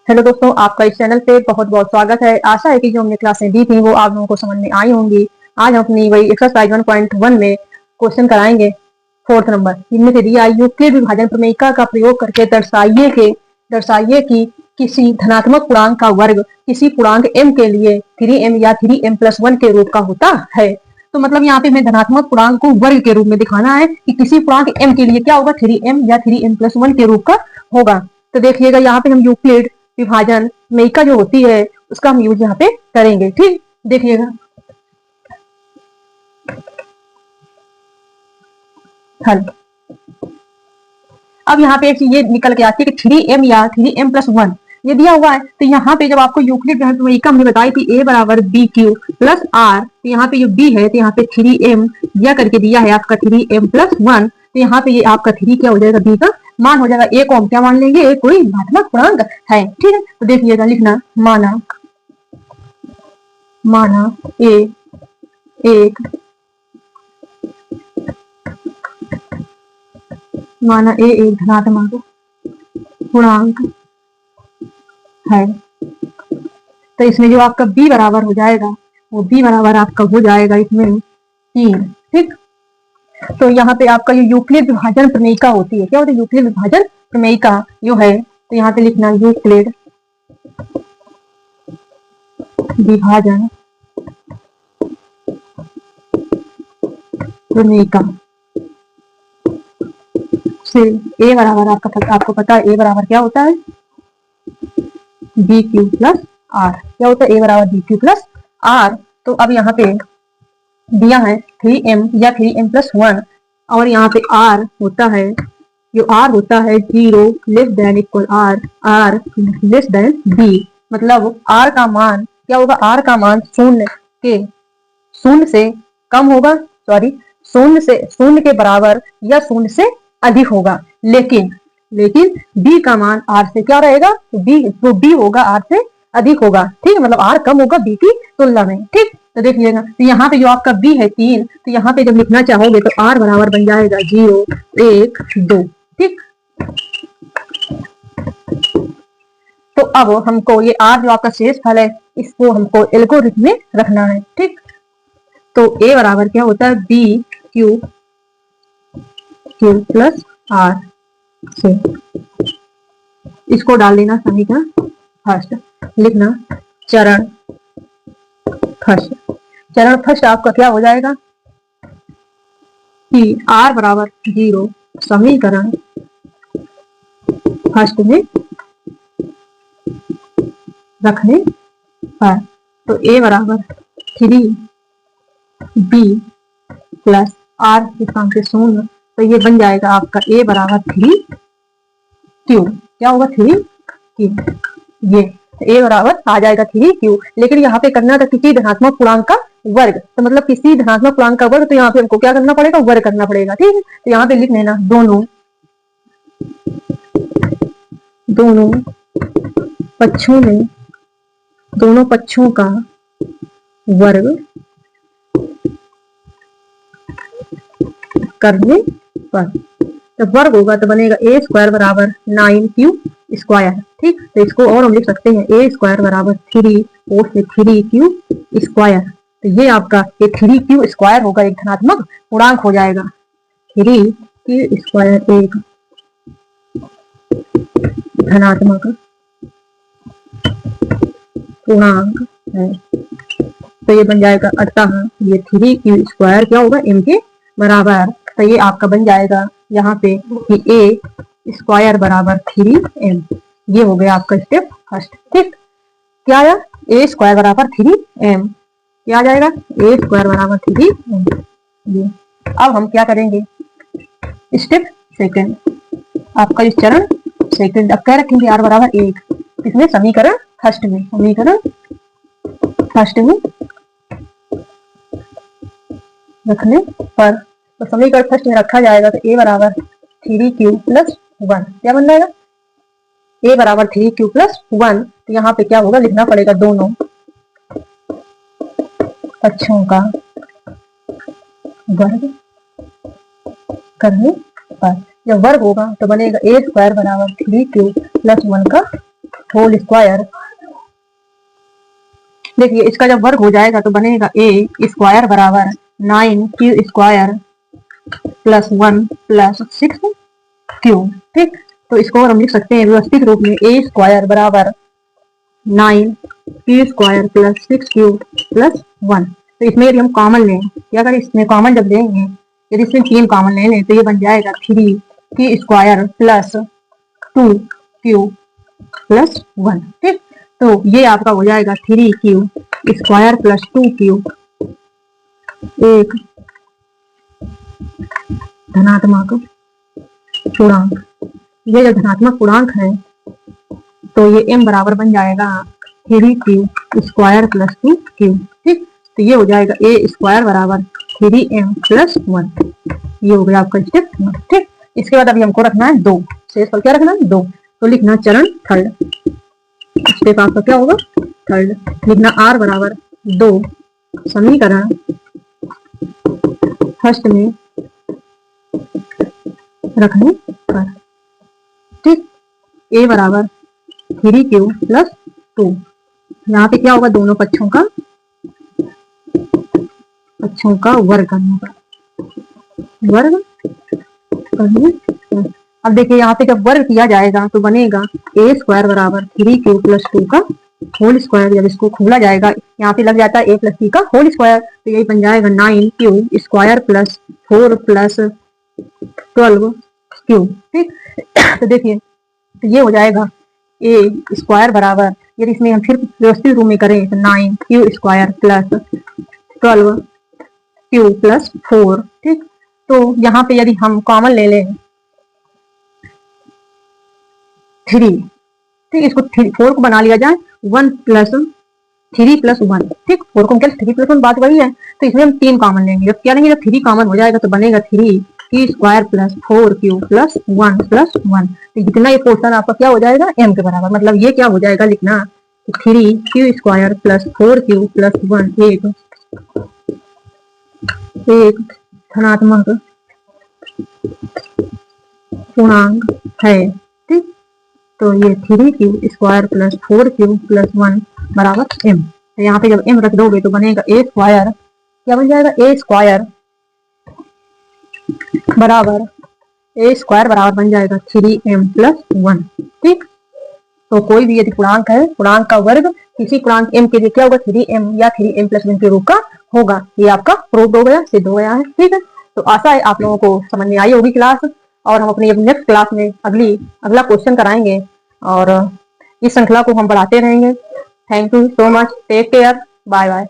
Hello दोस्तों, आपका इस चैनल पे बहुत बहुत स्वागत है। आशा है कि जो हमने क्लासें दी थी वो आप लोगों को समझ में आई होंगी। आज हम अपनी वही एक्सरसाइज 1.1 में क्वेश्चन कराएंगे। फोर्थ नंबर, इनमें से दिया यूक्लिड विभाजन प्रमेयिका का प्रयोग करके दर्शाइए कि किसी धनात्मक पूर्णांक का वर्ग किसी पूर्णांक m के लिए 3m या 3m+1 के रूप का होता है। तो मतलब यहाँ पे हमें धनात्मक पूर्णांक को वर्ग के रूप में दिखाना है कि किसी पूर्णांक m के लिए क्या होगा, 3m या 3m+1 के रूप का होगा। तो देखिएगा यहाँ पे हम यूक्लिड विभाजन प्रमेयिका जो होती है उसका हम यूज यहाँ पे करेंगे। ठीक, देखिएगा हल। अब यहाँ पे एक चीज ये निकल के आती है कि 3m या 3m+1 ये दिया हुआ है। तो यहाँ पे जब आपको यूक्लिड विभाजन प्रमेयिका हमने बताई थी a बराबर bq प्लस r, तो यहाँ पे जो b है तो यहाँ पे 3m दिया करके दिया है आपका 3m+1। तो यहाँ पे ये आपका 3 क्या हो जाएगा, b का मान हो जाएगा। a को हम क्या मान लेंगे, a कोई धनात्मक पूर्णांक है। ठीक है, तो देखिएगा लिखना, माना a एक धनात्मक पूर्णांक है। तो इसमें जो आपका b बराबर हो जाएगा वो b बराबर आपका हो जाएगा इसमें 3। ठीक, तो यहाँ पे आपका जो यूक्लिड विभाजन प्रमेयिका होती है, क्या होती है, यूक्लिड विभाजन प्रमेयिका जो है, तो यहाँ पे लिखना यूक्लिड विभाजन प्रमेयिका से a बराबर आपको पता है a बराबर क्या होता है, bq प्लस r। क्या होता है, a बराबर bq प्लस r। तो अब यहाँ पे दिया है 3m या 3m+1 और यहाँ पे r होता है, जो r होता है 0 less than equal r less than b। मतलब r का मान क्या होगा, r का मान शून्य से कम होगा, सॉरी शून्य के बराबर या शून्य से अधिक होगा। लेकिन b का मान r से क्या रहेगा, तो b होगा r से अधिक होगा। ठीक है, मतलब r कम होगा b की तुलना में। ठीक, तो देखिएगा, तो यहाँ पे जो आपका b है 3, तो यहाँ पे जब लिखना चाहोगे तो r बराबर बन जाएगा 0 1 2। ठीक, तो अब हमको ये r जो आपका शेष फल है इसको हमको एल्गोरिथम में रखना है। ठीक, तो a बराबर क्या होता है, bq प्लस r से इसको डाल देना समीकरण फर्स्ट। लिखना चरण फर्स्ट आपका क्या हो जाएगा कि r बराबर 0 समीकरण फर्स्ट में रखने पर, तो a बराबर 3b प्लस r के स्थान पे 0, तो ये बन जाएगा आपका a बराबर 3q। क्या होगा, 3q। ये a बराबर आ जाएगा 3q। लेकिन यहाँ पे करना था किसी धनात्मक पूर्णांक का वर्ग, तो मतलब किसी धनात्मक पूर्णांक का वर्ग, तो यहाँ पे हमको क्या करना पड़ेगा, वर्ग करना पड़ेगा। ठीक है, तो यहाँ पे लिख लेना दोनों पक्षों का वर्ग करने पर, जब वर्ग होगा तो बनेगा a² बराबर 9q स्क्वायर। ठीक, तो इसको और हम लिख सकते हैं a² बराबर 3q स्क्वायर। तो ये आपका ये 3q स्क्वायर होगा, एक धनात्मक पूर्णांक हो जाएगा। 3q स्क्वायर एक धनात्मक पूर्णांक है। तो ये बन जाएगा, अतः ये 3q स्क्वायर क्या होगा, m के बराबर। तो ये आपका बन जाएगा यहाँ पे कि a² बराबर 3m। ये हो गया आपका स्टेप फर्स्ट। ठीक, क्या आया, a² बराबर 3m, क्या आ जाएगा, a² बराबर 3m। ये अब हम क्या करेंगे, स्टेप सेकंड, आपका इस चरण सेकंड। अब क्या रखेंगे, r बराबर 1 इसमें समीकरण फर्स्ट में रखने पर, तो समीकरण फर्स्ट में रखा जाएगा तो a बराबर 3q प्लस 1 क्या बन जाएगा, a बराबर 3q प्लस 1। तो यहाँ पे क्या होगा, लिखना पड़ेगा दोनों पक्षों का वर्ग करने पर। जब वर्ग होगा तो बनेगा a² बराबर 3q प्लस 1 का होल स्क्वायर। देखिए इसका जब वर्ग हो जाएगा तो बनेगा ए स्क्वायर बराबर 9q² प्लस 1 प्लस 6q। ठीक, तो इसको हम लिख सकते हैं व्यवस्थित रूप में ए स्क्वायर बराबर 9q² प्लस 6q प्लस 1। तो इसमें यदि हम कॉमन लें, या अगर इसमें कॉमन जब लेंगे, यदि इसमें 3 कॉमन ले लें तो ये बन जाएगा 3q² प्लस 2q प्लस 1। ठीक, तो ये आपका हो जाएगा 3q² प्लस 2q एक धनात्मक पूर्णांक। ये जो धनात्मक पूर्णांक है तो ये m बराबर बन जाएगा 3q² प्लस 2q। ठीक, तो ये हो जाएगा a स्क्वायर बराबर 3m प्लस 1। ये हो गया आपका स्टेप। ठीक, इसके बाद अभी हमको रखना है 2, शेष पर क्या रखना है 2, तो लिखना चरण थर्ड। स्टेप आपका क्या होगा थर्ड, लिखना r बराबर 2 समीकरण फर्स्ट में रखने पर। ठीक, a बराबर 3q प्लस 2, यहाँ पे क्या होगा दोनों पक्षों का वर्ग करने पर, वर्ग करने पर। अब देखिए यहाँ पे जब वर्ग किया जाएगा तो बनेगा a स्क्वायर बराबर 3q प्लस 2 का होल स्क्वायर। जब इसको खोला जाएगा यहाँ पे लग जाता है a प्लस c का होल स्क्वायर, तो यही बन जाएगा 9q² प्लस 4 प्लस 12q। ठीक, तो देखिए तो ये हो जाएगा a स्क्वायर बराबर, यदि इसमें हम फिर व्यवस्थित रूप में करें तो 9q² प्लस 12q प्लस 4। ठीक, तो यहाँ पे यदि हम कॉमन ले लें 3, ठीक, इसको 4 को बना लिया जाए 1 प्लस 3 प्लस 1। ठीक, 4 को क्या 3 प्लस 1 बात वही है, तो इसमें हम 3 कॉमन लेंगे। जब क्या लेंगे, जब 3 कॉमन हो जाएगा तो बनेगा 3q² plus 4q plus 1 plus 1। तो जितना ये पोर्शन आपका क्या हो जाएगा m के बराबर, मतलब ये क्या हो जाएगा लिखना 3q² प्लस 4q प्लस 1 एक धनात्मक पूर्णांक है। ठीक, तो ये 3q² प्लस 4q प्लस 1 बराबर m। तो यहाँ पे जब m रख दोगे तो बनेगा a स्क्वायर, क्या बन जाएगा a स्क्वायर बराबर बन जाएगा 3m प्लस 1। ठीक, तो कोई भी यदि पूर्णांक है, पूर्णांक का वर्ग किसी पूर्णांक m के लिए क्या होगा 3m या 3m प्लस 1 के रूप का होगा। ये आपका प्रूव हो गया, सिद्ध हो गया है। ठीक है, तो आशा है आप लोगों को समझ में आई होगी क्लास, और हम अपनी नेक्स्ट क्लास में अगला क्वेश्चन कराएंगे और इस श्रृंखला को हम बढ़ाते रहेंगे। Thank you so much, take care, bye bye.